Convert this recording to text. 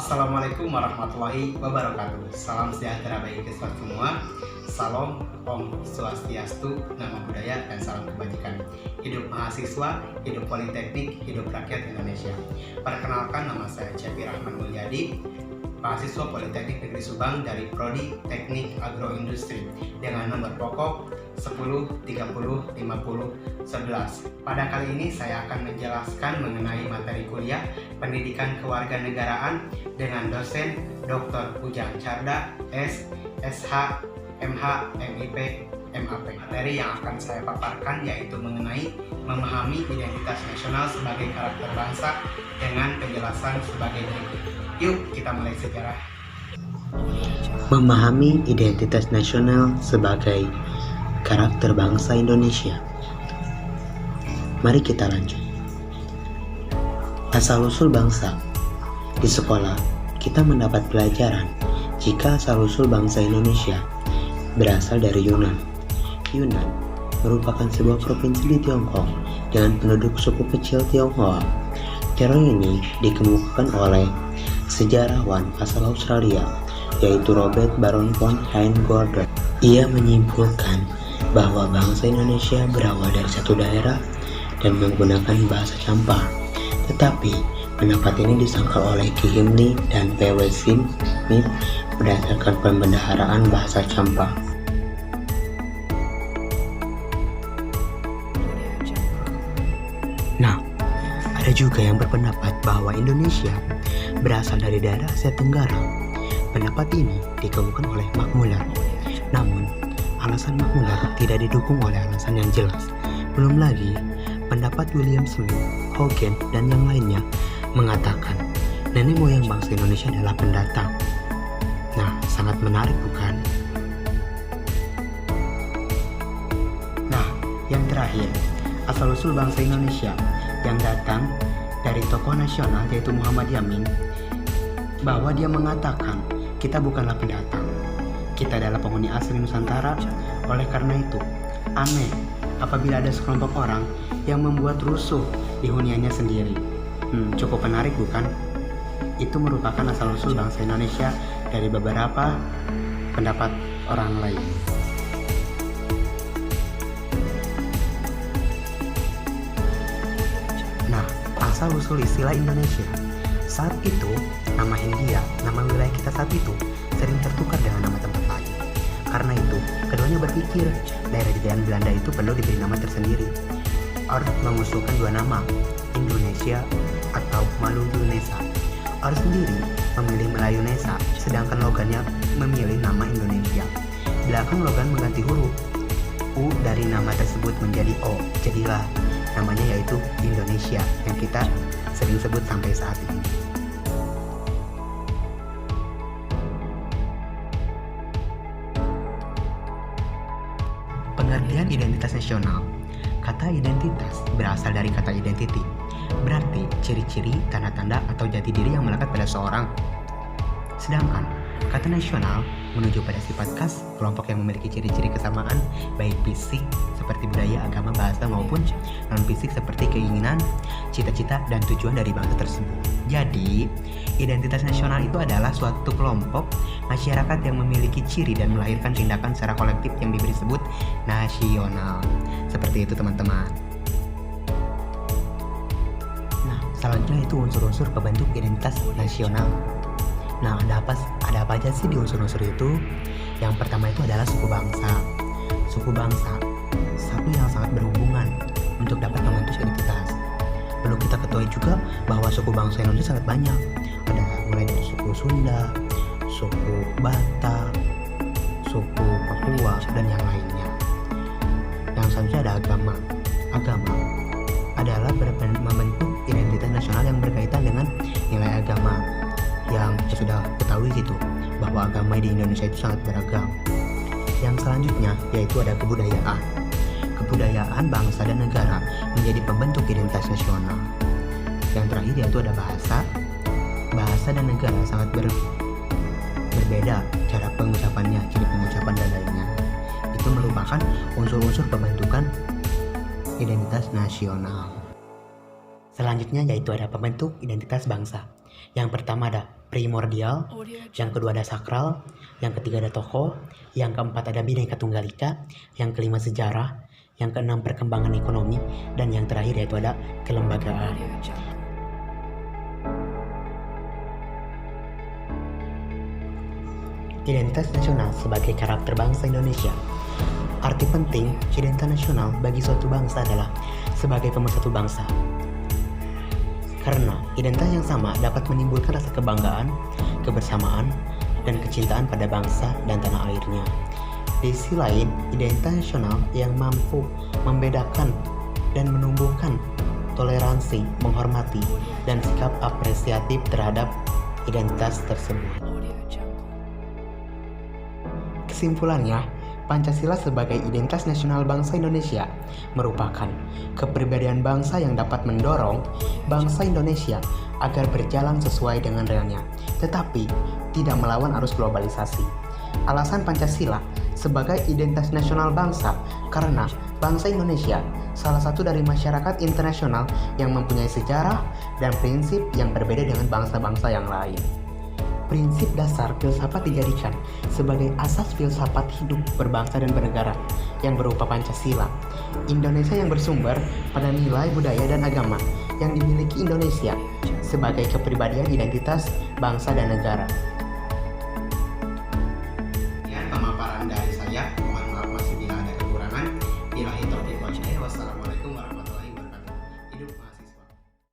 Assalamualaikum warahmatullahi wabarakatuh. Salam sejahtera bagi kita semua. Salam, Om Swastiastu, Namo Buddhaya, dan salam kebajikan. Hidup mahasiswa, hidup politeknik, hidup rakyat Indonesia. Perkenalkan, nama saya Cepi Rahman Mulyadi, mahasiswa Politeknik Negeri Subang dari Prodi Teknik Agroindustri dengan nomor pokok 10 30 50 11. Pada kali ini saya akan menjelaskan mengenai materi kuliah Pendidikan Kewarganegaraan dengan dosen Dr. Ujang Carda, S, SH, MH, MIP, MAP. Materi yang akan saya paparkan yaitu mengenai memahami identitas nasional sebagai karakter bangsa dengan penjelasan sebagai berikut. Yuk kita mulai sejarah. Memahami identitas nasional sebagai karakter bangsa Indonesia. Mari kita lanjut. Asal-usul bangsa. Di sekolah, kita mendapat pelajaran jika asal-usul bangsa Indonesia berasal dari Yunan. Yunan merupakan sebuah provinsi di Tiongkok dengan penduduk suku kecil Tionghoa. Teori ini dikemukakan oleh sejarawan asal Australia, yaitu Robert Baron von Haine-Gordon. Ia menyimpulkan bahwa bangsa Indonesia berawal dari satu daerah dan menggunakan bahasa Champa. Tetapi pendapat ini disangkal oleh Ki Himni dan P.W. Smith berdasarkan pembendaharaan bahasa Champa. Nah, ada juga yang berpendapat bahwa Indonesia berasal dari daerah Asia Tenggara. Pendapat ini dikemukakan oleh Mark Muller. Namun, alasan Mark Muller tidak didukung oleh alasan yang jelas. Belum lagi, pendapat William Smith, Hogan, dan yang lainnya mengatakan nenek moyang bangsa Indonesia adalah pendatang. Nah, sangat menarik bukan? Nah, yang terakhir, asal-usul bangsa Indonesia yang datang dari tokoh nasional yaitu Muhammad Yamin, bahwa dia mengatakan kita bukanlah pendatang, kita adalah penghuni asli Nusantara. Oleh karena itu, aneh apabila ada sekelompok orang yang membuat rusuh di huniannya sendiri. Cukup menarik bukan? Itu merupakan asal-usul bangsa Indonesia dari beberapa pendapat orang lain. Nah, asal-usul istilah Indonesia. Saat itu, nama Hindia, nama wilayah kita saat itu, sering tertukar dengan nama tempat lain. Karena itu, keduanya berpikir, daerah jajahan Belanda itu perlu diberi nama tersendiri. Ord mengusulkan dua nama, Indonesia atau Maluku-Nesa. Ord sendiri memilih Melayu-Nesa, sedangkan logannya memilih nama Indonesia. Belakang logan mengganti huruf U dari nama tersebut menjadi O, jadilah namanya yaitu Indonesia yang kita sering sebut sampai saat ini. Pengertian identitas nasional. Kata identitas berasal dari kata identity, berarti ciri-ciri, tanda-tanda, atau jati diri yang melekat pada seorang. Sedangkan kata nasional menuju pada sifat khas kelompok yang memiliki ciri-ciri kesamaan baik fisik seperti budaya, agama, bahasa maupun non-fisik seperti keinginan, cita-cita, dan tujuan dari bangsa tersebut. Jadi, identitas nasional itu adalah suatu kelompok masyarakat yang memiliki ciri dan melahirkan tindakan secara kolektif yang diberi sebut nasional. Seperti itu teman-teman. Nah, selanjutnya itu unsur-unsur pembentuk identitas nasional. Nah, ada apa aja sih di unsur-unsur itu? Yang pertama itu adalah suku bangsa. Suku bangsa, satu yang sangat berhubungan untuk dapat membentuk identitas. Perlu kita ketahui juga bahwa suku bangsa Indonesia sangat banyak. Ada mulai dari suku Sunda, suku Batak, suku Papua, dan yang lainnya. Yang selanjutnya ada agama. Agama adalah membentuk identitas nasional yang berkaitan dengan nilai agama. Yang kita sudah ketahui gitu, bahwa agama di Indonesia itu sangat beragam. Yang selanjutnya yaitu ada kebudayaan. Kebudayaan bangsa dan negara menjadi pembentuk identitas nasional. Yang terakhir yaitu ada bahasa. Bahasa dan negara sangat berbeda cara pengucapannya, ciri pengucapan dan lainnya. Itu merupakan unsur-unsur pembentukan identitas nasional. Selanjutnya yaitu ada pembentuk identitas bangsa. Yang pertama ada primordial, yang kedua ada sakral, yang ketiga ada tokoh, yang keempat ada Bhinneka Tunggal Ika, yang kelima sejarah, yang keenam perkembangan ekonomi, dan yang terakhir yaitu ada kelembagaan. Identitas nasional sebagai karakter bangsa Indonesia. Arti penting identitas nasional bagi suatu bangsa adalah sebagai pemersatu bangsa. Karena identitas yang sama dapat menimbulkan rasa kebanggaan, kebersamaan, dan kecintaan pada bangsa dan tanah airnya. Di sisi lain, identitas nasional yang mampu membedakan dan menumbuhkan toleransi, menghormati, dan sikap apresiatif terhadap identitas tersebut. Kesimpulannya, Pancasila sebagai identitas nasional bangsa Indonesia merupakan kepribadian bangsa yang dapat mendorong bangsa Indonesia agar berjalan sesuai dengan realnya, tetapi tidak melawan arus globalisasi. Alasan Pancasila sebagai identitas nasional bangsa karena bangsa Indonesia salah satu dari masyarakat internasional yang mempunyai sejarah dan prinsip yang berbeda dengan bangsa-bangsa yang lain. Prinsip dasar filsafat dijadikan sebagai asas filsafat hidup berbangsa dan bernegara yang berupa Pancasila. Indonesia yang bersumber pada nilai budaya dan agama yang dimiliki Indonesia sebagai kepribadian identitas bangsa dan negara.